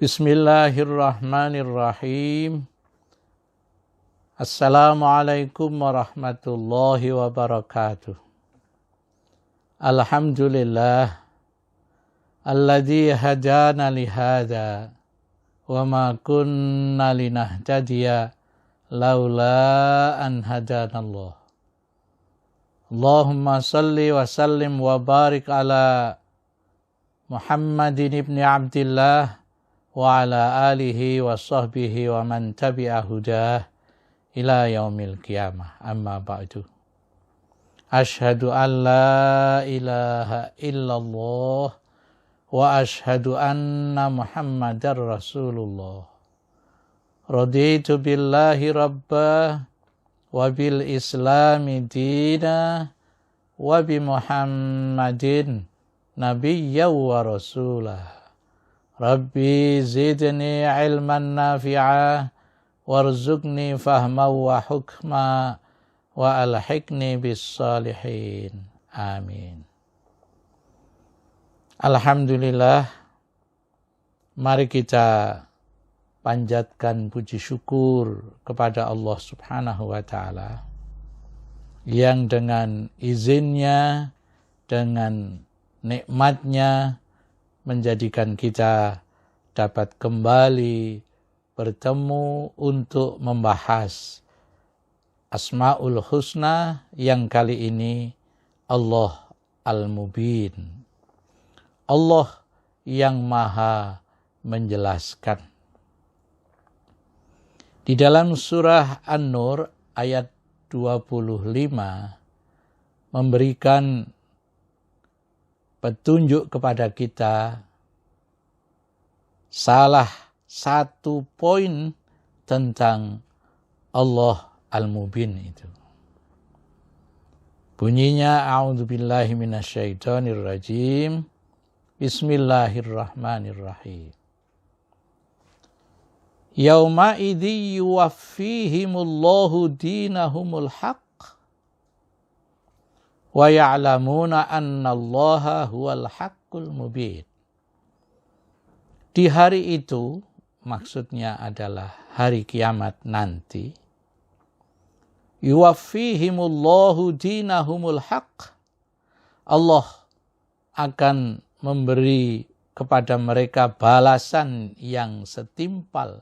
Bismillahirrahmanirrahim. Assalamualaikum warahmatullahi wabarakatuh. Alhamdulillah alladzi hadana lihada wa ma kunna linahtadiya laula an hadanallah. Allahumma salli wa sallim wa barik ala Muhammadin ibni Abdillah wa ala alihi wa sahbihi wa man tabi'a hudah ila yaumil qiyamah. Amma ba'du. Ashhadu an la ilaha illallah wa ashhadu anna Muhammadar Rasulullah. Raditu billahi rabbah wa bil islami dina wa bi Muhammadin nabiyya wa rasulah. Rabbi zidni ilman nafi'a warzuqni fahma wa hukma wa alhiqni bis salihin. Amin. Alhamdulillah, mari kita panjatkan puji syukur kepada Allah Subhanahu wa ta'ala yang dengan izinnya, dengan nikmatnya menjadikan kita dapat kembali bertemu untuk membahas Asmaul Husna yang kali ini Allah Al-Mubin. Allah yang Maha menjelaskan. Di dalam surah An-Nur ayat 25 memberikan petunjuk kepada kita salah satu poin tentang Allah Al-Mubin itu. Bunyinya a'udzubillahi minasyaitonirrajim. Bismillahirrahmanirrahim. Yauma idzi yuwaffihimullahu dinahumul haqq wa ya'lamuna annallaha huwal haqqul mubin. Di hari itu, maksudnya adalah hari kiamat nanti, yuwaffihimullahu dinahumul haqq. Allah akan memberi kepada mereka balasan yang setimpal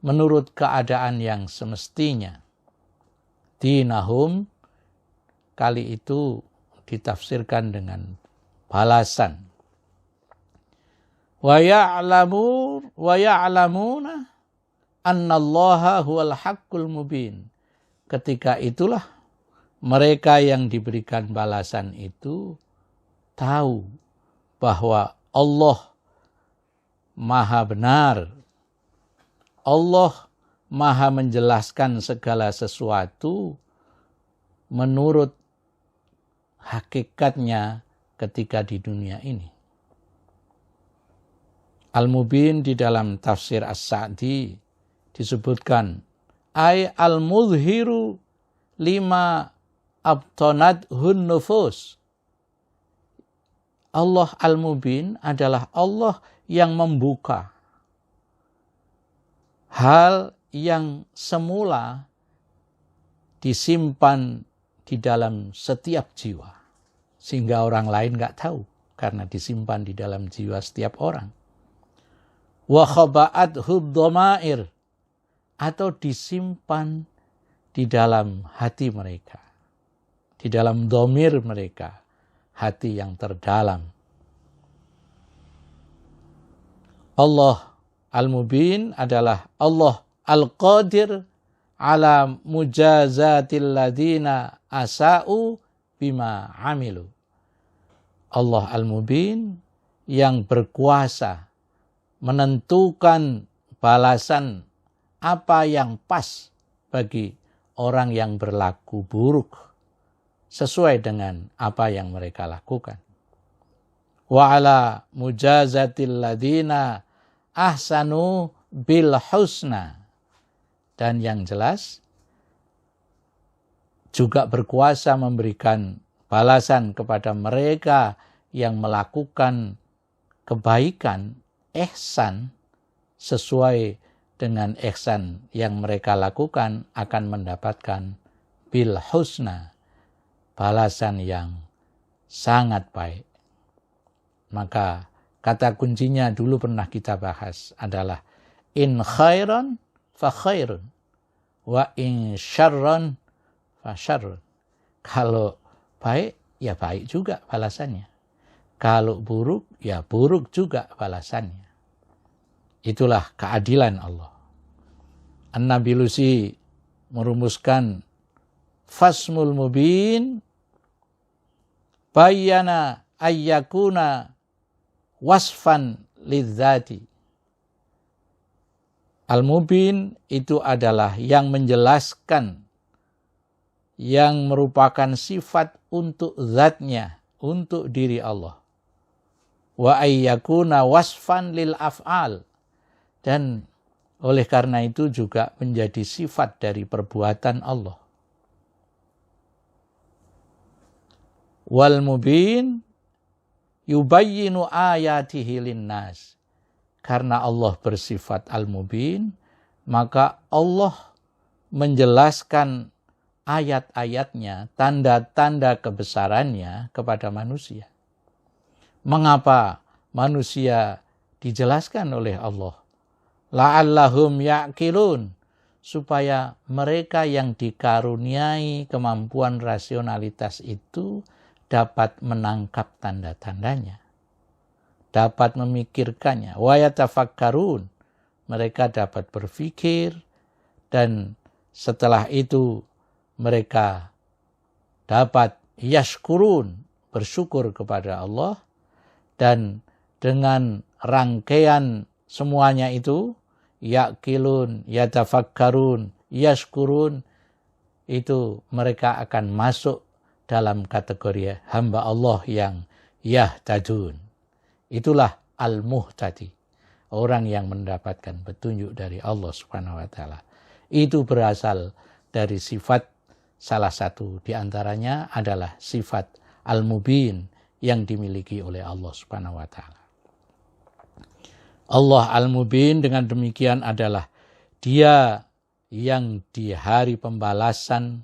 menurut keadaan yang semestinya. Dinahum kali itu ditafsirkan dengan balasan. Wa ya'lamuna annallaha huwal haqqul mubin. Ketika itulah mereka yang diberikan balasan itu tahu bahwa Allah Maha benar. Allah Maha menjelaskan segala sesuatu menurut hakikatnya ketika di dunia ini. Al-Mubin di dalam tafsir As-Sa'di disebutkan ay al-mudhiru lima abtonadhun nufus. Allah Al-Mubin adalah Allah yang membuka hal yang semula disimpan di dalam setiap jiwa. Sehingga orang lain gak tahu karena disimpan di dalam jiwa setiap orang. Wa khaba'athu dhamair, atau disimpan di dalam hati mereka, di dalam dhamir mereka, hati yang terdalam. Allah Al-Mubin adalah Allah Al-Qadir ala mujazatil ladina asa'u bima amilu. Allah Al-Mubin yang berkuasa menentukan balasan apa yang pas bagi orang yang berlaku buruk sesuai dengan apa yang mereka lakukan. Wa ala mujazatil ladina ahsanu bil husna. Dan yang jelas juga berkuasa memberikan balasan kepada mereka yang melakukan kebaikan, ihsan, sesuai dengan ihsan yang mereka lakukan akan mendapatkan bil husna, balasan yang sangat baik. Maka kata kuncinya dulu pernah kita bahas adalah in khairan fa khairun wa in syarran fa syarrun. Kalau baik ya baik juga balasannya. Kalau buruk ya buruk juga balasannya. Itulah keadilan Allah. An-Nabilusi merumuskan fasmul mubin bayyana ayyakuna wasfan lidzati. Al-mubin itu adalah yang menjelaskan, yang merupakan sifat untuk zatnya, untuk diri Allah. Wa ayyakuna wasfan lil af'al. Dan oleh karena itu juga menjadi sifat dari perbuatan Allah. Wal mubin yubayyinu ayatihi linnas. Karena Allah bersifat al-mubin, maka Allah menjelaskan ayat-ayatnya, tanda-tanda kebesarannya kepada manusia. Mengapa manusia dijelaskan oleh Allah? La'allahum ya'qilun, supaya mereka yang dikaruniai kemampuan rasionalitas itu dapat menangkap tanda-tandanya, dapat memikirkannya. Wa yatafakkarun, mereka dapat berpikir, dan setelah itu mereka dapat yashkurun, bersyukur kepada Allah. Dan dengan rangkaian semuanya itu, ya'qilun, yatafakkarun, yashkurun, itu mereka akan masuk dalam kategori hamba Allah yang yahtadun. Itulah al-muhtadi, orang yang mendapatkan petunjuk dari Allah Subhanahu wa taala. Itu berasal dari sifat, salah satu di antaranya adalah sifat al-mubin yang dimiliki oleh Allah Subhanahu wa taala. Allah al-mubin dengan demikian adalah Dia yang di hari pembalasan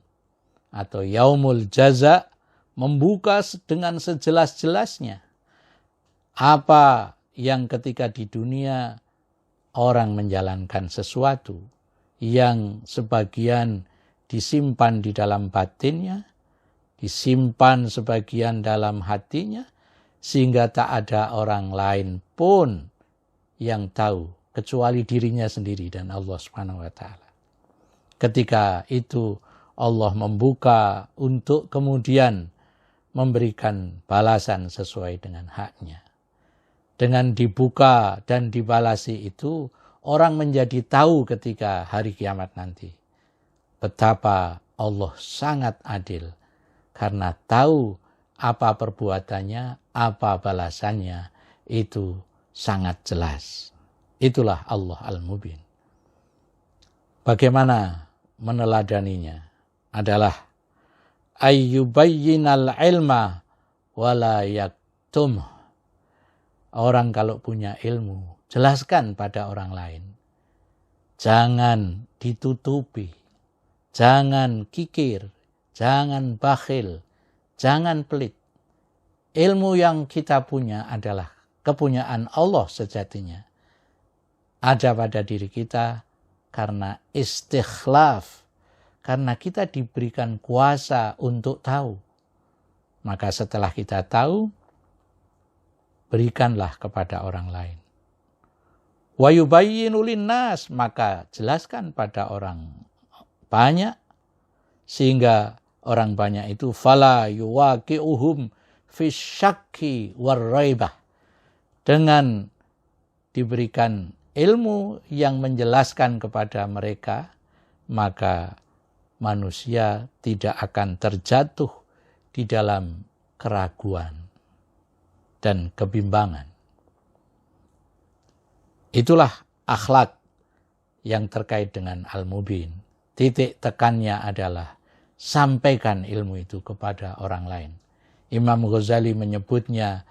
atau yaumul jaza membuka dengan sejelas-jelasnya apa yang ketika di dunia orang menjalankan sesuatu yang sebagian disimpan di dalam batinnya, disimpan sebagian dalam hatinya, sehingga tak ada orang lain pun yang tahu kecuali dirinya sendiri dan Allah Subhanahu wa taala. Ketika itu Allah membuka untuk kemudian memberikan balasan sesuai dengan haknya. Dengan dibuka dan dibalasi itu, orang menjadi tahu ketika hari kiamat nanti betapa Allah sangat adil, karena tahu apa perbuatannya, apa balasannya, itu sangat jelas. Itulah Allah Al-Mubin. Bagaimana meneladaninya? Adalah ayyubayyinal ilma wala yaktum. Orang kalau punya ilmu, jelaskan pada orang lain. Jangan ditutupi, jangan kikir, jangan bakhil, jangan pelit. Ilmu yang kita punya adalah kepunyaan Allah sejatinya. Ada pada diri kita karena istikhlaf, karena kita diberikan kuasa untuk tahu. Maka setelah kita tahu, berikanlah kepada orang lain. Wa yubayyinu linnas, maka jelaskan pada orang banyak, sehingga orang banyak itu fala yuwaqi'uhum fi syakki warraibah. Dengan diberikan ilmu yang menjelaskan kepada mereka, maka manusia tidak akan terjatuh di dalam keraguan dan kebimbangan. Itulah akhlak yang terkait dengan Al-Mubin. Titik tekannya adalah sampaikan ilmu itu kepada orang lain. Imam Ghazali menyebutnya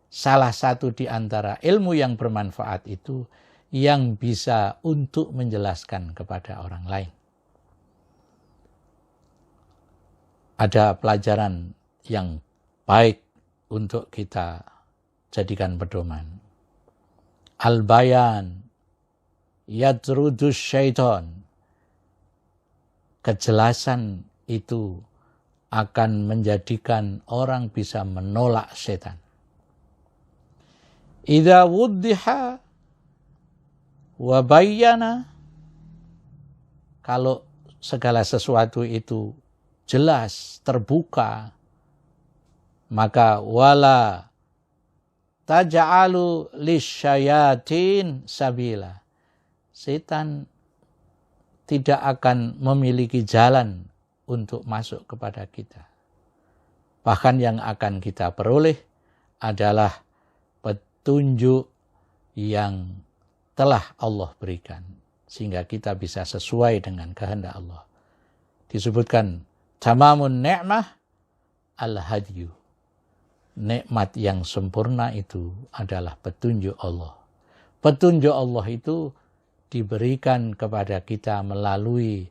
salah satu di antara ilmu yang bermanfaat itu yang bisa untuk menjelaskan kepada orang lain. Ada pelajaran yang baik untuk kita jadikan pedoman. Al-bayan yadrudus syaitan. Kejelasan itu akan menjadikan orang bisa menolak setan. Idza wuddiha wa bayyana, kalau segala sesuatu itu jelas, terbuka, maka wala taj'alu lisyayatin sabila. Setan tidak akan memiliki jalan untuk masuk kepada kita. Bahkan yang akan kita peroleh adalah petunjuk yang telah Allah berikan, sehingga kita bisa sesuai dengan kehendak Allah. Disebutkan tamamun ni'mah al-hadyu. Nikmat yang sempurna itu adalah petunjuk Allah. Petunjuk Allah itu diberikan kepada kita melalui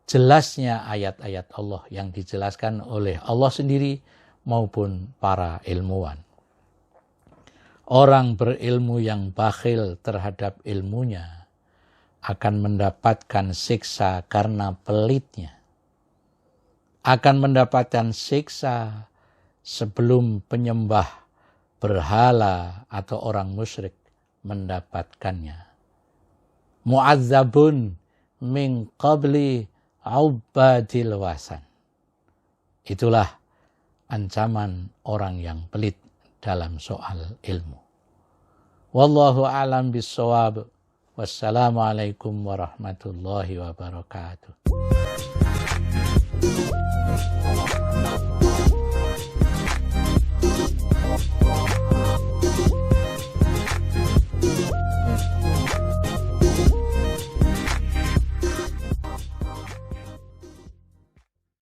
jelasnya ayat-ayat Allah yang dijelaskan oleh Allah sendiri maupun para ilmuwan. Orang berilmu yang bakhil terhadap ilmunya akan mendapatkan siksa karena pelitnya. Akan mendapatkan siksa sebelum penyembah berhala atau orang musyrik mendapatkannya. Mu'adzabun min qabli ubadil wasan. Itulah ancaman orang yang pelit dalam soal ilmu. Wallahu a'lam bissawab. Wassalamualaikum warahmatullahi wabarakatuh.